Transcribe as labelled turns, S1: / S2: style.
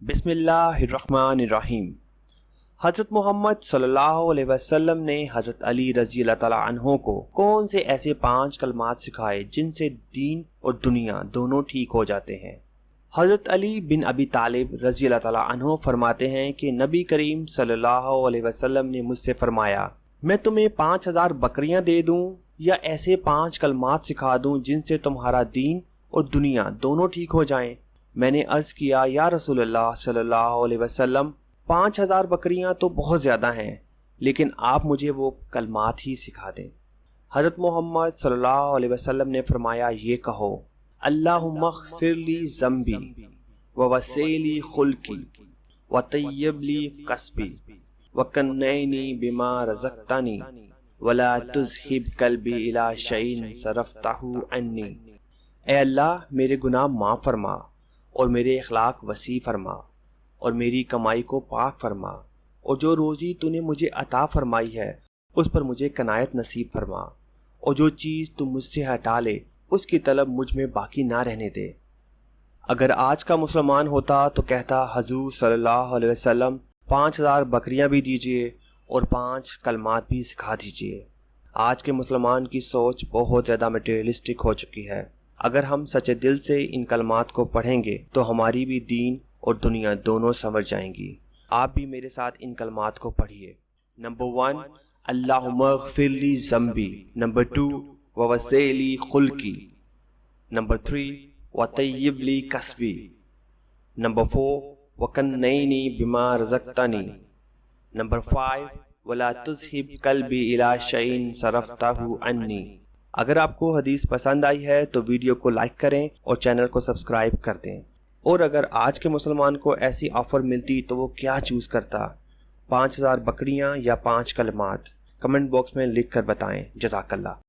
S1: बिस्मिल्लाहिर्रहमानिर्रहीम। हज़रत मोहम्मद सल्लल्लाहु अलैहि वसल्लम ने हज़रत अली रज़ी अल्लाह तआला अन्हो को कौन से ऐसे 5 कलमात सिखाए जिनसे दीन और दुनिया दोनों ठीक हो जाते हैं। हज़रत अली बिन अबी तालिब रज़ी अल्लाह तआला अन्हो फरमाते हैं कि नबी करीम सल्लल्लाहु अलैहि वसल्लम ने मुझसे फरमाया, मैं तुम्हें 5000 बकरियां दे दूं या ऐसे 5 कलमात सिखा दूं जिनसे तुम्हारा दीन और दुनिया दोनों ठीक हो जाएं। मैंने अर्ज़ किया, या रसूलल्लाह सल्लल्लाहु अलैहि वसल्लम, 5000 बकरियां तो बहुत ज़्यादा हैं, लेकिन आप मुझे वो कलमात ही सिखा दें। हज़रत मोहम्मद सल्लल्लाहु अलैहि वसल्लम ने फरमाया, ये कहो, अल्लाहुम्मा ग़फ़िरली ज़म्बी व वसीली खुल्की व तय्यबली कसबी व कन्नैनी बिमा रज़क़तनी वला तुज़हिब कल्बी इला शैइन सरफ़तहु अन्नी। ए अल्लाह, मेरे गुनाह माफ़ फरमा और मेरे अखलाक वसी फरमा और मेरी कमाई को पाक फरमा, और जो रोज़ी तूने मुझे अता फरमाई है उस पर मुझे कनायत नसीब फरमा, और जो चीज़ तू मुझसे हटा ले उसकी तलब मुझ में बाकी ना रहने दे। अगर आज का मुसलमान होता तो कहता, हजूर सल्लल्लाहु अलैहि वसल्लम, 5000 बकरियां भी दीजिए और 5 कलमात भी सिखा दीजिए। आज के मुसलमान की सोच बहुत ज़्यादा मटेरियलिस्टिक हो चुकी है। अगर हम सच्चे दिल से इन कलमात को पढ़ेंगे तो हमारी भी दीन और दुनिया दोनों संवर जाएंगी। आप भी मेरे साथ इन कलमात को पढ़िए। नंबर 1, अल्लाहुम्मा ग़फ़िरली ज़म्बी। नंबर 2, व वसीली खुल्की। नंबर 3, व तय्यबली कसबी। नंबर 4, व कन्नैनी बिमा रज़क़तनी। नंबर 5, वला तुज़हिब कल्बी इला शैइन सरफ़तहु अन्नी। अगर आपको हदीस पसंद आई है तो वीडियो को लाइक करें और चैनल को सब्सक्राइब कर दें। और अगर आज के मुसलमान को ऐसी ऑफ़र मिलती तो वो क्या चूज़ करता, 5000 बकरियां या 5 कलमात? कमेंट बॉक्स में लिख कर बताएं। जज़ाकल्लाह।